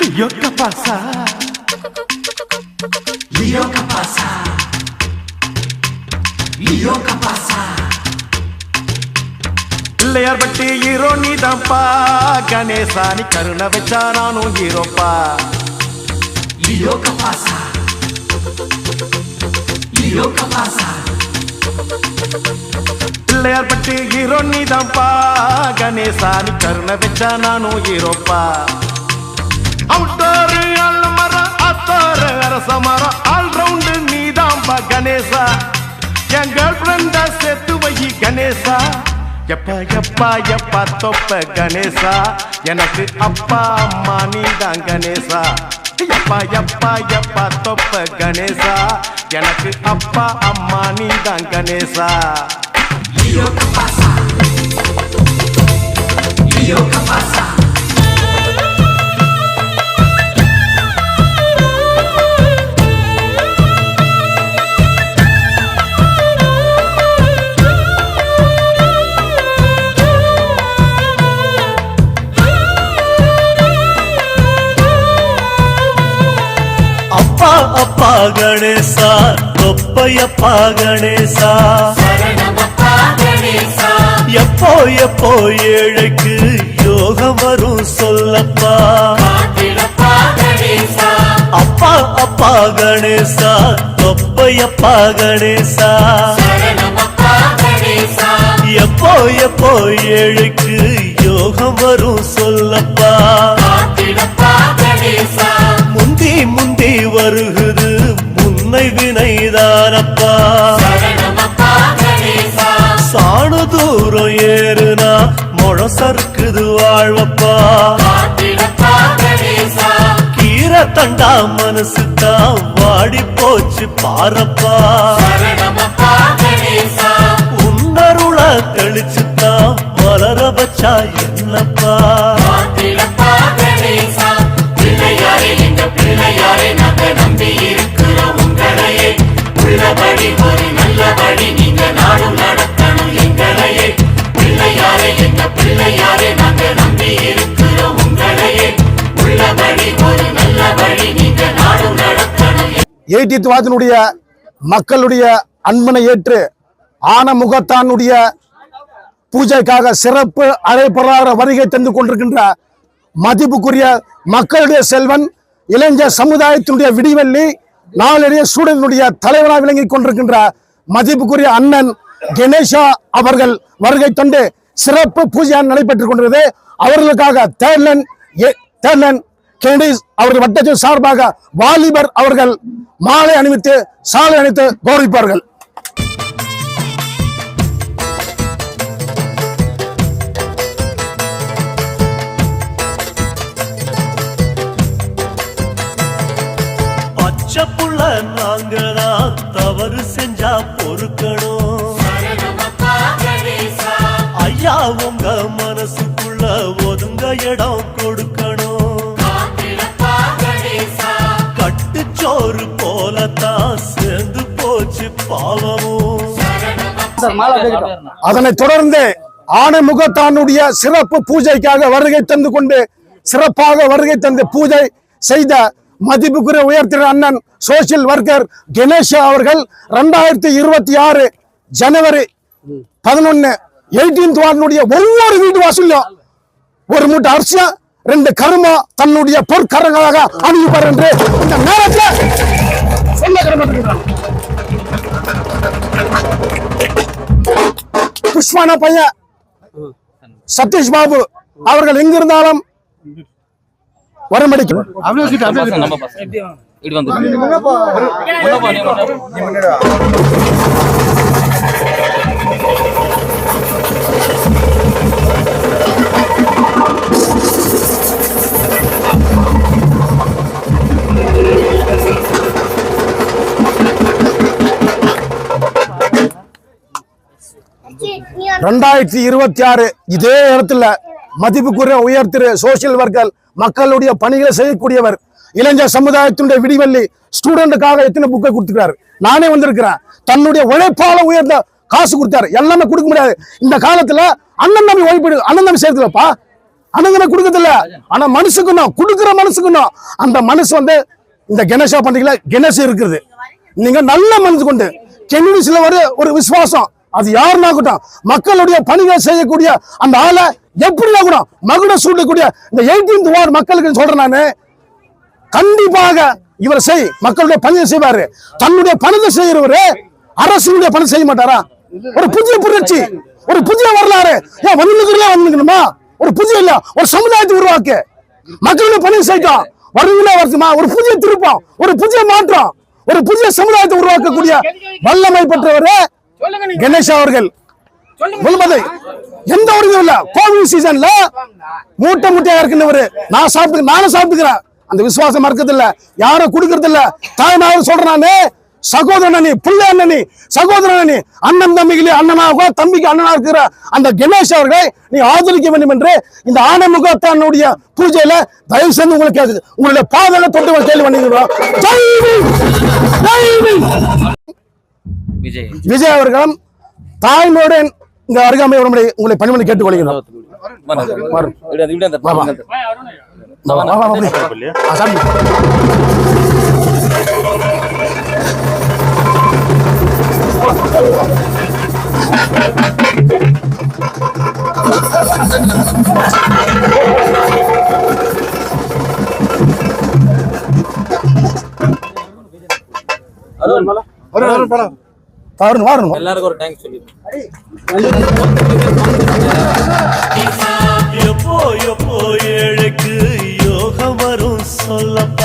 Lio que pasa? Lio que pasa? Lio que pasa? Pillaiyar பட்டி hero நீதான்ப்பா, Ganesha நீ கருணை வச்சா நானும் ஹீரோப்பா. Lio que pasa? Lio que pasa? Pillaiyar பட்டி ஹீரோ நீதான்ப்பா, கணேசா நீ கருணை வச்சா நானும் ஹீரோப்பா. அவுட்டோரு அல்மரம் அத்தோரு அரசமரம் ஆல்ரவுண்டு நீதான்பா கணேசா. என் கேர்ள் ஃப்ரெண்ட சேர்த்து வை கணேசா. எப்பா எப்பா எப்பா தொப்ப கணேசா, எனக்கு அப்பா அம்மா நீதான் கணேசா. எப்பா எப்பா எப்பா தொப்ப கணேசா, எனக்கு அப்பா அம்மா நீதான் Ganesha. Lio que pasa? Lio que pasa? அப்பா கணேசா, தொப்பையப்பா கணேசா, எப்போ எப்போ ஏழைக்கு யோகம் வரும் சொல்லப்பா. அப்பா அப்பா கணேசா, தொப்பையப்பா கணேசா, எப்போ எப்போ ஏழைக்கு யோகம் வரும் சொல்லப்பா. முந்தி முந்தி வருகுது முன்னை வினைதானப்பா. சாணு தூரம் ஏறுனா முழம் சறுக்குது வாழ்வப்பா. கீரை தண்டா மனசுதான் வாடி போச்சு பாரப்பா. உன்னருள தெளிச்சுதான் வளர வச்சா என்னப்பா. பிள்ளையாரே நாங்க நம்பி இருக்கிற உங்களையே, உள்ளபடி ஒரு நல்லபடி நீங்க நாடும் நடத்தணும் எங்களையே. பிள்ளையாரே எங்க பிள்ளையாரே நாங்க நம்பி இருக்கிற உங்களையே, உள்ளபடி ஒரு நல்லபடி நீங்க நாடும் நடத்தணும். 80th வார்டினுடைய மக்களுடைய அன்பனை ஏற்று ஆனமுகத்தானுடைய பூஜைக்காக சிறப்பு அழைப்பதாக வருகை தந்து கொண்டிருக்கின்ற மதிப்புக்குரிய மக்களுடைய செல்வன், இளைஞர் சமுதாயத்தினுடைய விடிவெள்ளி, நாளடைய ஸ்டூடெண்ட்னுடைய தலைவராக விளங்கிக் கொண்டிருக்கின்ற மதிப்புக்குரிய அண்ணன் கணேசா அவர்கள் வருகை தந்து சிறப்பு பூஜை நடைபெற்றுக் கொண்டிருக்கிறது. அவர்களுக்காக தேர்லன் கேண்டிஸ் அவர்கள் வட்டத்தின் சார்பாக வாலிபர் அவர்கள் மாலை அணிவித்து சாலை அணித்து கௌரவிப்பார்கள். பச்சப்புள்ள நாங்கதான் தவறு செஞ்சா பொறுக்கணும். ஐயா உங்க மனசுக்குள்ள ஒதுங்க இடம் கொடுக்கணும். கட்டுச்சோறு போலத்தான் சேர்ந்து போச்சு பாவமும். அதனைத் தொடர்ந்து ஆனைமுகத்தானுடைய சிறப்பு பூஜைக்காக வருகை தந்து கொண்டு சிறப்பாக வருகை தந்து பூஜை செய்த மதிப்புக்குரிய உயர்திரு அண்ணன் சோசியல் ஒர்க்கர் கணேசா அவர்கள் 2026 ஜனவரி 11 18th வார்டினுடைய ஒவ்வொரு வீட்டு வாசலும் ஒரு மூட்டை அரிசியா 2 கருமா தன்னுடைய பொற்கரங்களாக அணிவிப்பார் என்று இந்த நேரத்தில் சொல்ல கடமைப்பட்டிருக்கிறார். புஷ்பான பையன் சதீஷ் பாபு அவர்கள் எங்கிருந்தாலும் வரமடிக்கும். 2026 இதே இடத்துல மதிப்புக்குரிய உயர்திரு சோசியல் ஒர்க்கர் மக்களுடைய பணிகளை செய்யக்கூடியவர், இளைஞர் சமுதாயத்தினுடைய விடிவெள்ளி ஸ்டூடெண்ட்டுக்காக எத்தனை புக்கை கொடுத்துக்கிறாரு. நானே வந்திருக்கிறேன். தன்னுடைய உழைப்பால உயர்ந்த காசு கொடுத்தாரு. எல்லாமே கொடுக்க முடியாது இந்த காலத்துல. அண்ணன் தம்பி ஓய்வு அண்ணன் தம்பி சேர்த்துலப்பா. அணுகுன கொடுக்கறதில்ல. ஆனா மனசுக்கணும், கொடுக்குற மனசுக்கணும். அந்த மனசு வந்து இந்த கணேசா பண்டிகையில கணேசன் இருக்குது. நீங்க நல்ல மனசு கொண்டு கெமினிஸ்ட்ல ஒரு விசுவாசம், அது யாருன்னா கூட மக்களுடைய பணிகள் செய்யக்கூடிய அந்த ஆளை எப்படி கூட மகுட சூடக்கூடிய இந்த 18th வார்டு மக்களுக்கு சொல்றேன் நானு. கண்டிப்பாக இவர் மக்களுடைய பணியை செய்வாரு. தன்னுடைய பணத்தை செய்யறவரு அரசுடைய பணம் செய்ய மாட்டாரா? ஒரு புதிய புரட்சி, ஒரு புதிய வரலாறு ஏன் வந்துக்கணுமா? ஒரு புதிய இல்ல, ஒரு சமுதாயத்தை உருவாக்கு, மக்களுடைய பணியை செய்யட்டும். வருமா ஒரு புதிய திருப்பம், ஒரு புதிய மாற்றம், ஒரு புதிய சமுதாயத்தை உருவாக்கக்கூடிய வல்லமை பெற்றவர் கணேசா அவர்கள். எந்த ஒரு இதுவும் இல்ல. கோவிட் சீசன்ல மூட்டையா இருக்குன்னு நானும் சாப்பிட்டுக்கிறேன். அந்த விசுவாசம் மறக்கிறது இல்ல, யாரும் கொடுக்கறது இல்ல. தாய்மார் சொல்றேன் நானு, சகோதரன் அணி, பிள்ளை அண்ணனி, சகோதரன் அணி, அண்ணன் தம்பிகளே அண்ணனாக தம்பிக்கு அண்ணனா இருக்கிற அந்த கணேஷ் அவர்களை நீ ஆதரிக்க வேண்டும் என்று இந்த ஆனமுகத்தானுடைய பூஜையில தயவு செய்து உங்களுக்கு உங்களுடைய பாதங்களை தொட்டு கேள்வி பண்ணிக்கிறோம். விஜய் அவர்களும் தாய்மொழியுடன் இந்த அருகாமை வரும்படி உங்களை பணிமனை கேட்டுக்கொள்கிறோம். எல்லாருக்கும் ஒரு தேங்க்ஸ் சொல்லி எப்போ எப்போ ஏழைக்கு யோகம் வரும் சொல்லப்பா.